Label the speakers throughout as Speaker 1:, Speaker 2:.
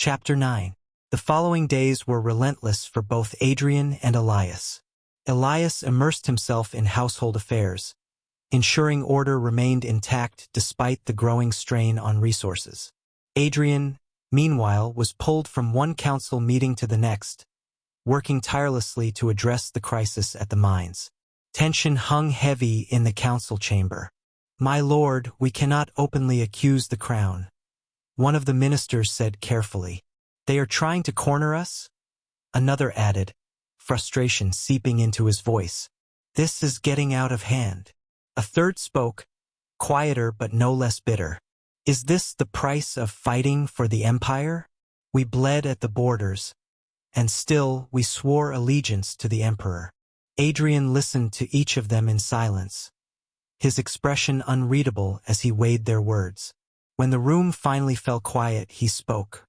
Speaker 1: Chapter 9. The following days were relentless for both Adrian and Elias. Elias immersed himself in household affairs, ensuring order remained intact despite the growing strain on resources. Adrian, meanwhile, was pulled from one council meeting to the next, working tirelessly to address the crisis at the mines. Tension hung heavy in the council chamber. "My lord, we cannot openly accuse the crown," one of the ministers said carefully. "They are trying to corner us?" Another added, frustration seeping into his voice. "This is getting out of hand." A third spoke, quieter but no less bitter. "Is this the price of fighting for the empire? We bled at the borders, and still we swore allegiance to the emperor." Adrian listened to each of them in silence, his expression unreadable as he weighed their words. When the room finally fell quiet, he spoke.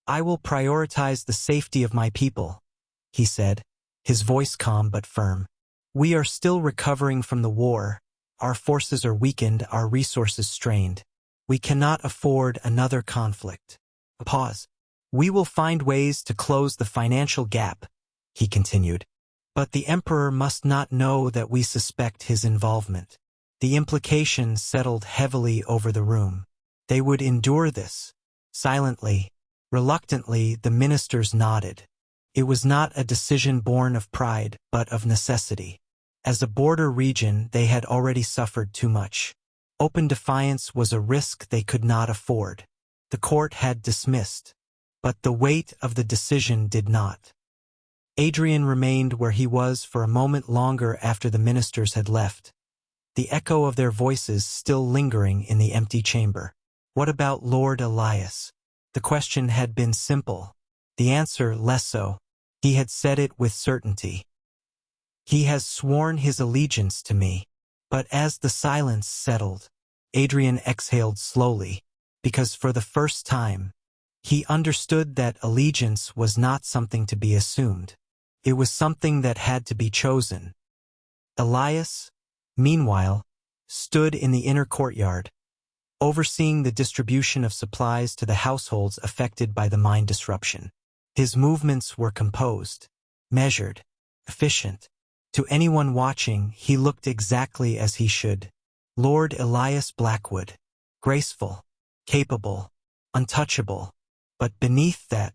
Speaker 1: "I will prioritize the safety of my people," he said, his voice calm but firm. "We are still recovering from the war. Our forces are weakened, our resources strained. We cannot afford another conflict." A pause. "We will find ways to close the financial gap," he continued. "But the emperor must not know that we suspect his involvement." The implication settled heavily over the room. They would endure this. Silently, reluctantly, the ministers nodded. It was not a decision born of pride, but of necessity. As a border region, they had already suffered too much. Open defiance was a risk they could not afford. The court had dismissed, but the weight of the decision did not. Adrian remained where he was for a moment longer after the ministers had left, the echo of their voices still lingering in the empty chamber. What about Lord Elias? The question had been simple, the answer less so. He had said it with certainty. "He has sworn his allegiance to me." But as the silence settled, Adrian exhaled slowly, because for the first time, he understood that allegiance was not something to be assumed. It was something that had to be chosen. Elias, meanwhile, stood in the inner courtyard, overseeing the distribution of supplies to the households affected by the mine disruption. His movements were composed, measured, efficient. To anyone watching, he looked exactly as he should. Lord Elias Blackwood, graceful, capable, untouchable. But beneath that,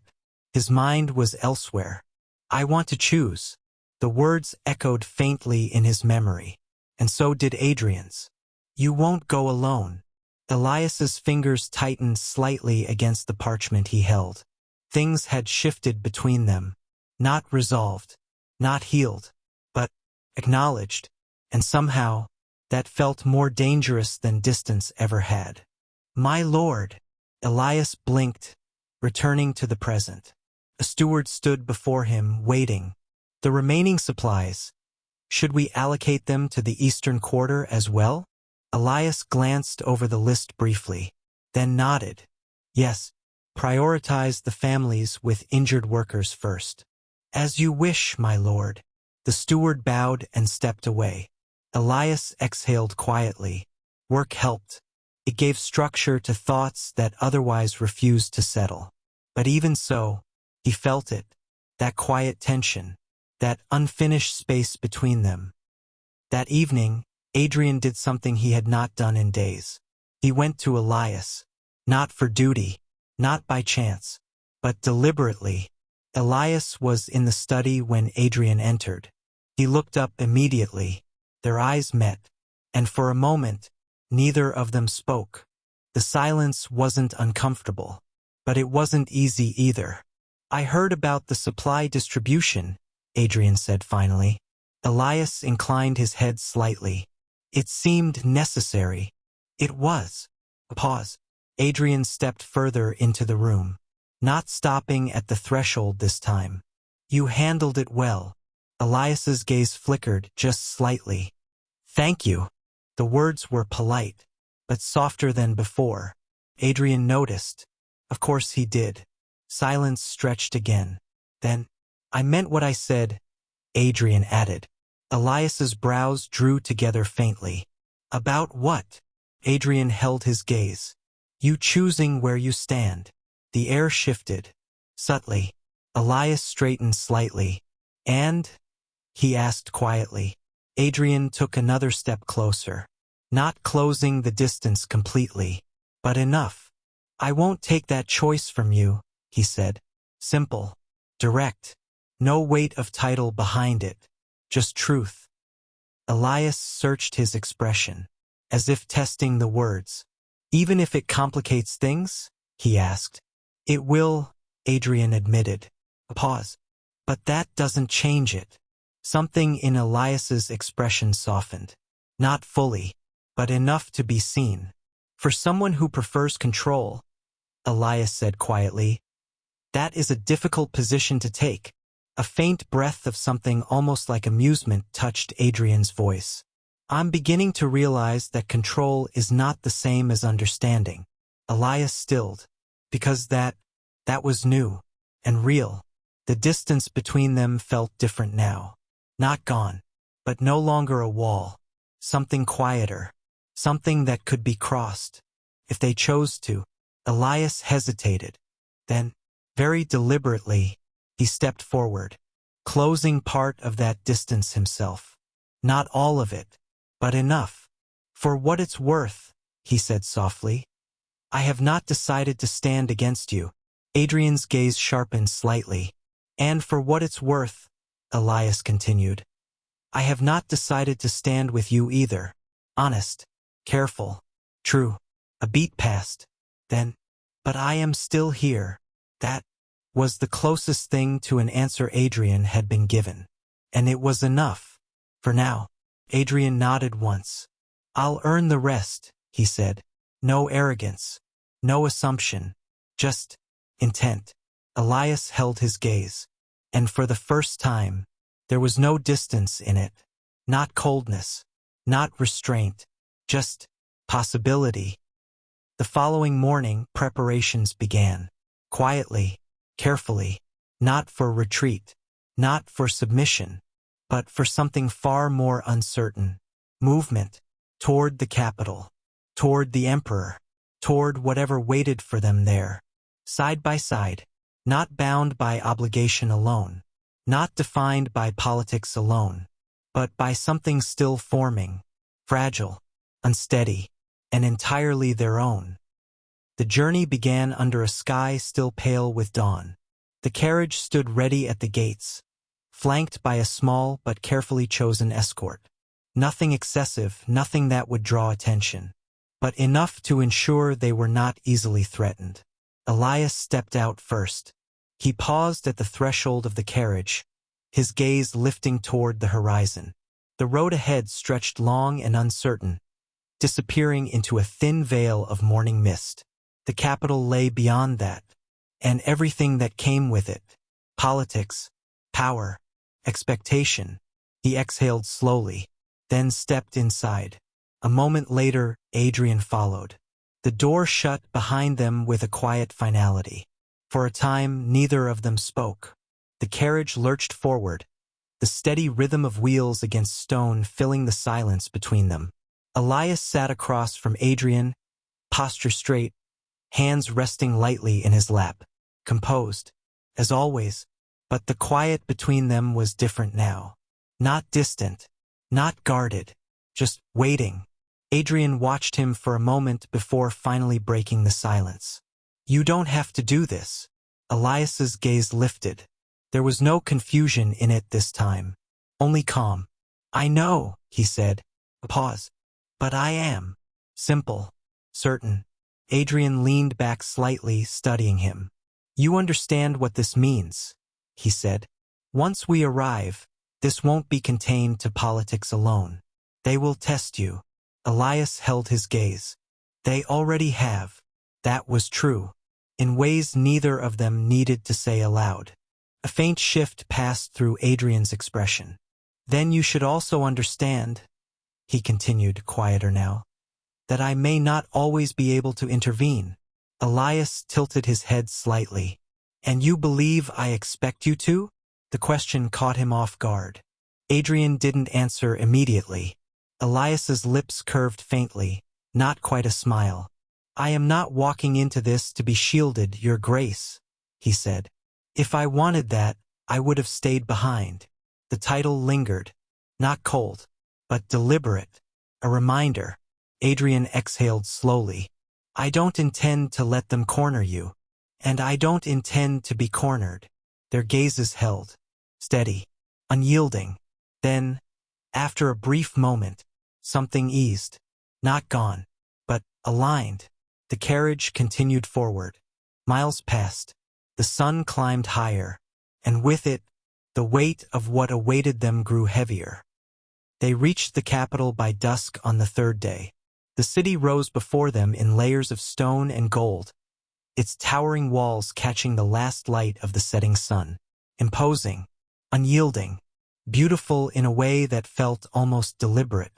Speaker 1: his mind was elsewhere. "I want to choose." The words echoed faintly in his memory, and so did Adrian's. "You won't go alone." Elias's fingers tightened slightly against the parchment he held. Things had shifted between them, not resolved, not healed, but acknowledged, and somehow, that felt more dangerous than distance ever had. "My lord," Elias blinked, returning to the present. A steward stood before him, waiting. "The remaining supplies, should we allocate them to the eastern quarter as well?" Elias glanced over the list briefly, then nodded. "Yes, prioritize the families with injured workers first." "As you wish, my lord." The steward bowed and stepped away. Elias exhaled quietly. Work helped. It gave structure to thoughts that otherwise refused to settle. But even so, he felt it, that quiet tension, that unfinished space between them. That evening, Adrian did something he had not done in days. He went to Elias, not for duty, not by chance, but deliberately. Elias was in the study when Adrian entered. He looked up immediately. Their eyes met, and for a moment, neither of them spoke. The silence wasn't uncomfortable, but it wasn't easy either. "I heard about the supply distribution," Adrian said finally. Elias inclined his head slightly. "It seemed necessary." "It was." A pause. Adrian stepped further into the room, not stopping at the threshold this time. "You handled it well." Elias's gaze flickered just slightly. "Thank you." The words were polite, but softer than before. Adrian noticed. Of course he did. Silence stretched again. Then, "I meant what I said," Adrian added. Elias's brows drew together faintly. "About what?" Adrian held his gaze. "You choosing where you stand." The air shifted. Subtly. Elias straightened slightly. And? He asked quietly. Adrian took another step closer. Not closing the distance completely, but enough. I won't take that choice from you, he said. Simple. Direct. No weight of title behind it. Just truth. Elias searched his expression, as if testing the words. Even if it complicates things? He asked. It will, Adrian admitted. A pause. But that doesn't change it. Something in Elias's expression softened. Not fully, but enough to be seen. For someone who prefers control, Elias said quietly, that is a difficult position to take. A faint breath of something almost like amusement touched Adrian's voice. I'm beginning to realize that control is not the same as understanding. Elias stilled, because that was new and real. The distance between them felt different now. Not gone, but no longer a wall. Something quieter. Something that could be crossed. If they chose to. Elias hesitated. Then, very deliberately, he stepped forward, closing part of that distance himself. Not all of it, but enough. For what it's worth, he said softly. I have not decided to stand against you. Adrian's gaze sharpened slightly. And for what it's worth, Elias continued, I have not decided to stand with you either. Honest, careful, true. A beat passed. Then, but I am still here. That was the closest thing to an answer Adrian had been given. And it was enough. For now. Adrian nodded once. I'll earn the rest, he said. No arrogance. No assumption. Just intent. Elias held his gaze. And for the first time, there was no distance in it. Not coldness. Not restraint. Just possibility. The following morning, preparations began. Quietly, carefully. Not for retreat. Not for submission. But for something far more uncertain. Movement. Toward the capital. Toward the emperor. Toward whatever waited for them there. Side by side. Not bound by obligation alone. Not defined by politics alone. But by something still forming. Fragile. Unsteady. And entirely their own. The journey began under a sky still pale with dawn. The carriage stood ready at the gates, flanked by a small but carefully chosen escort. Nothing excessive, nothing that would draw attention, but enough to ensure they were not easily threatened. Elias stepped out first. He paused at the threshold of the carriage, his gaze lifting toward the horizon. The road ahead stretched long and uncertain, disappearing into a thin veil of morning mist. The capital lay beyond that, and everything that came with it. Politics, power, expectation. He exhaled slowly, then stepped inside. A moment later, Adrian followed. The door shut behind them with a quiet finality. For a time, neither of them spoke. The carriage lurched forward, the steady rhythm of wheels against stone filling the silence between them. Elias sat across from Adrian, posture straight, hands resting lightly in his lap, composed, as always, but the quiet between them was different now. Not distant, not guarded, just waiting. Adrian watched him for a moment before finally breaking the silence. You don't have to do this. Elias's gaze lifted. There was no confusion in it this time, only calm. I know, he said. A pause. But I am. Simple. Certain. Adrian leaned back slightly, studying him. You understand what this means, he said. Once we arrive, this won't be contained to politics alone. They will test you. Elias held his gaze. They already have. That was true. In ways neither of them needed to say aloud. A faint shift passed through Adrian's expression. Then you should also understand, he continued, quieter now, that I may not always be able to intervene. Elias tilted his head slightly. And you believe I expect you to? The question caught him off guard. Adrian didn't answer immediately. Elias's lips curved faintly, not quite a smile. I am not walking into this to be shielded, Your Grace, he said. If I wanted that, I would have stayed behind. The title lingered, not cold, but deliberate, a reminder. Adrian exhaled slowly. I don't intend to let them corner you. And I don't intend to be cornered. Their gazes held, steady, unyielding. Then, after a brief moment, something eased, not gone, but aligned. The carriage continued forward. Miles passed. The sun climbed higher, and with it, the weight of what awaited them grew heavier. They reached the capital by dusk on the third day. The city rose before them in layers of stone and gold, its towering walls catching the last light of the setting sun. Imposing, unyielding, beautiful in a way that felt almost deliberate,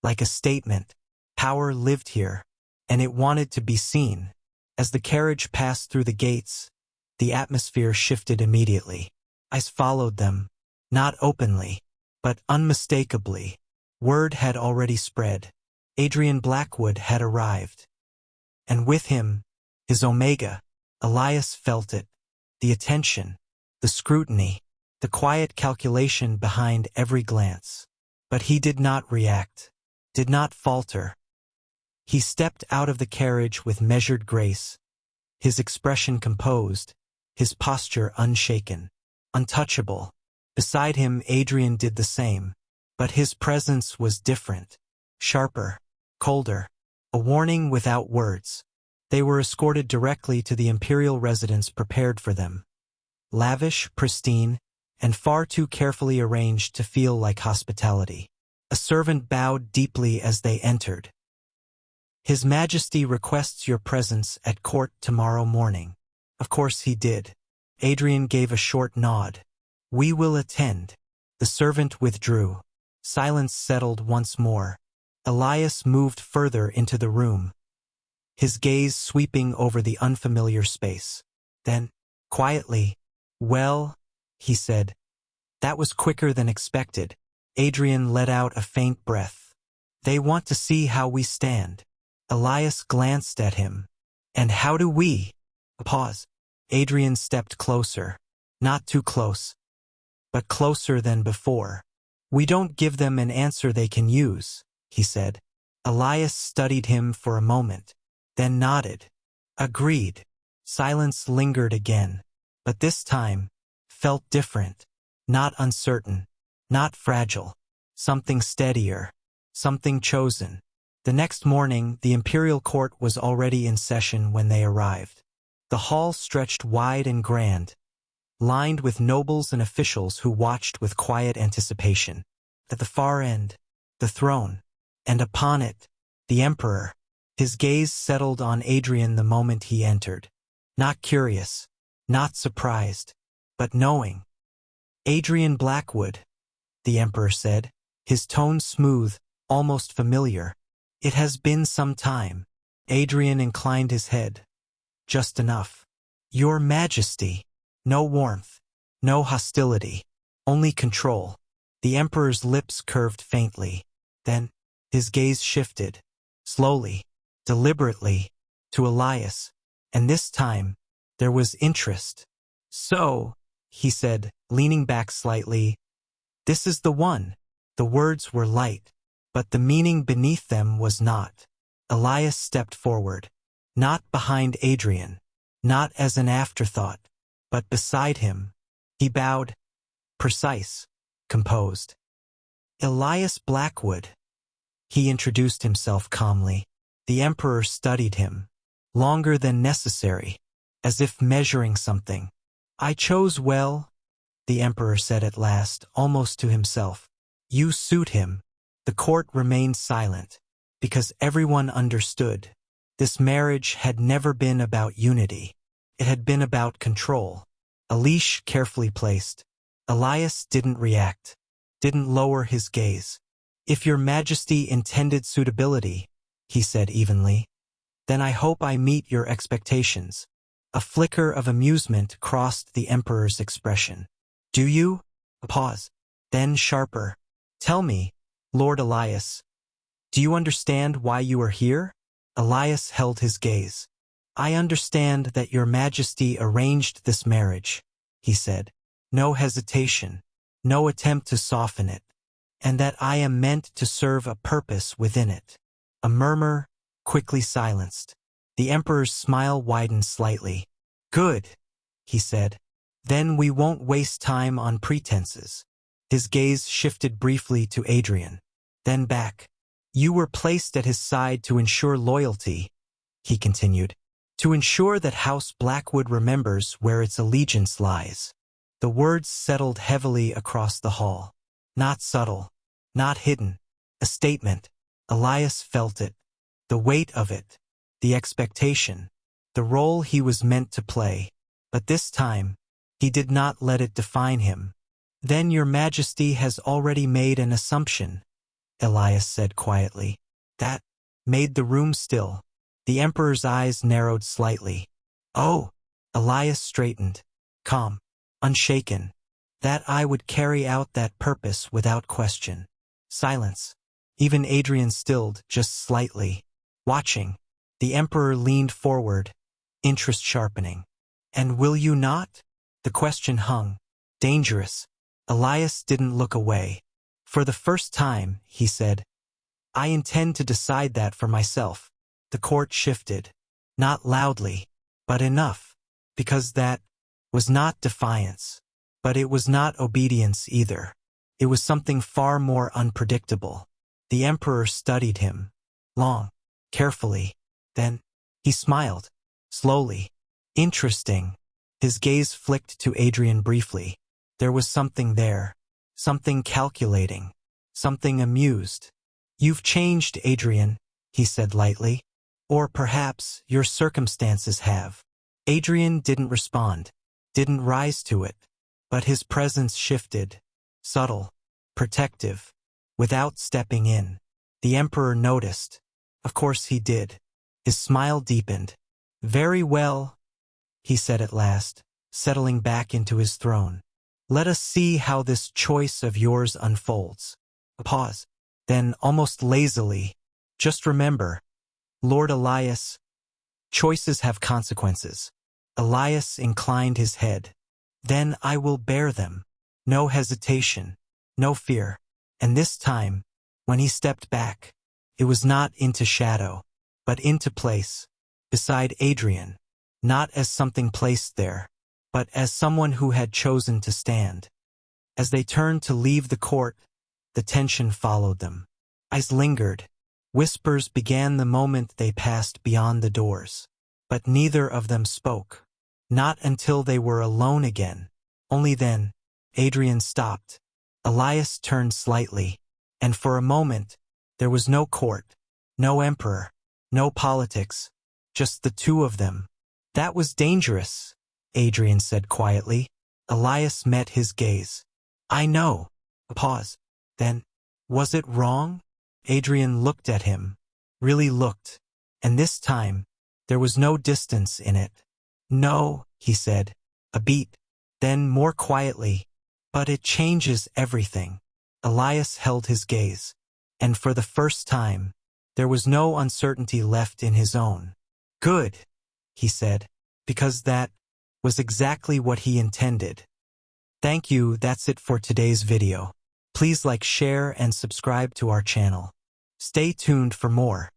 Speaker 1: like a statement. Power lived here, and it wanted to be seen. As the carriage passed through the gates, the atmosphere shifted immediately. Eyes followed them, not openly, but unmistakably. Word had already spread. Adrian Blackwood had arrived. And with him, his Omega. Elias felt it. The attention, the scrutiny, the quiet calculation behind every glance. But he did not react, did not falter. He stepped out of the carriage with measured grace, his expression composed, his posture unshaken, untouchable. Beside him, Adrian did the same, but his presence was different, sharper, colder, a warning without words. They were escorted directly to the imperial residence prepared for them. Lavish, pristine, and far too carefully arranged to feel like hospitality. A servant bowed deeply as they entered. His Majesty requests your presence at court tomorrow morning. Of course he did. Adrian gave a short nod. We will attend. The servant withdrew. Silence settled once more. Elias moved further into the room, his gaze sweeping over the unfamiliar space. Then, quietly, well, he said. That was quicker than expected. Adrian let out a faint breath. They want to see how we stand. Elias glanced at him. And how do we? A pause. Adrian stepped closer. Not too close, but closer than before. We don't give them an answer they can use, he said. Elias studied him for a moment, then nodded. Agreed. Silence lingered again, but this time felt different, not uncertain, not fragile, something steadier, something chosen. The next morning, the imperial court was already in session when they arrived. The hall stretched wide and grand, lined with nobles and officials who watched with quiet anticipation. At the far end, the throne, and upon it, the emperor. His gaze settled on Adrian the moment he entered. Not curious, not surprised, but knowing. Adrian Blackwood, the emperor said, his tone smooth, almost familiar. It has been some time. Adrian inclined his head. Just enough. Your Majesty. No warmth, no hostility, only control. The emperor's lips curved faintly. Then, his gaze shifted, slowly, deliberately, to Elias, and this time, there was interest. So, he said, leaning back slightly, this is the one. The words were light, but the meaning beneath them was not. Elias stepped forward, not behind Adrian, not as an afterthought, but beside him. He bowed, precise, composed. Elias Blackwood. He introduced himself calmly. The emperor studied him, longer than necessary, as if measuring something. I chose well, the emperor said at last, almost to himself. You suit him. The court remained silent, because everyone understood. This marriage had never been about unity. It had been about control. A leash carefully placed. Elias didn't react, didn't lower his gaze. If your Majesty intended suitability, he said evenly, then I hope I meet your expectations. A flicker of amusement crossed the emperor's expression. Do you? A pause. Then sharper. Tell me, Lord Elias, do you understand why you are here? Elias held his gaze. I understand that your Majesty arranged this marriage, he said. No hesitation, no attempt to soften it, and that I am meant to serve a purpose within it. A murmur, quickly silenced. The Emperor's smile widened slightly. Good, he said. Then we won't waste time on pretenses. His gaze shifted briefly to Adrian, then back. You were placed at his side to ensure loyalty, he continued, to ensure that House Blackwood remembers where its allegiance lies. The words settled heavily across the hall. Not subtle, not hidden. A statement. Elias felt it. The weight of it. The expectation. The role he was meant to play. But this time, he did not let it define him. Then your Majesty has already made an assumption, Elias said quietly. That made the room still. The Emperor's eyes narrowed slightly. Oh, Elias straightened, calm, unshaken. That I would carry out that purpose without question. Silence. Even Adrian stilled just slightly, watching. The Emperor leaned forward, interest sharpening. And will you not? The question hung. Dangerous. Elias didn't look away. For the first time, he said, I intend to decide that for myself. The court shifted. Not loudly, but enough. Because that was not defiance. But it was not obedience either. It was something far more unpredictable. The Emperor studied him. Long, carefully. Then, he smiled. Slowly. Interesting. His gaze flicked to Adrian briefly. There was something there. Something calculating. Something amused. You've changed, Adrian, he said lightly. Or perhaps your circumstances have. Adrian didn't respond. Didn't rise to it. But his presence shifted. Subtle. Protective. Without stepping in. The Emperor noticed. Of course he did. His smile deepened. Very well, he said at last, settling back into his throne. Let us see how this choice of yours unfolds. A pause. Then, almost lazily, just remember, Lord Elias, choices have consequences. Elias inclined his head. Then I will bear them. No hesitation, no fear. And this time, when he stepped back, it was not into shadow, but into place, beside Adrian, not as something placed there, but as someone who had chosen to stand. As they turned to leave the court, the tension followed them. Eyes lingered. Whispers began the moment they passed beyond the doors. But neither of them spoke. Not until they were alone again. Only then, Adrian stopped. Elias turned slightly, and for a moment, there was no court, no emperor, no politics, just the two of them. That was dangerous, Adrian said quietly. Elias met his gaze. I know. A pause. Then, was it wrong? Adrian looked at him, really looked, and this time, there was no distance in it. No, he said, a beat, then more quietly, but it changes everything. Elias held his gaze, and for the first time, there was no uncertainty left in his own. Good, he said, because that was exactly what he intended. Thank you, that's it for today's video. Please like, share, and subscribe to our channel. Stay tuned for more.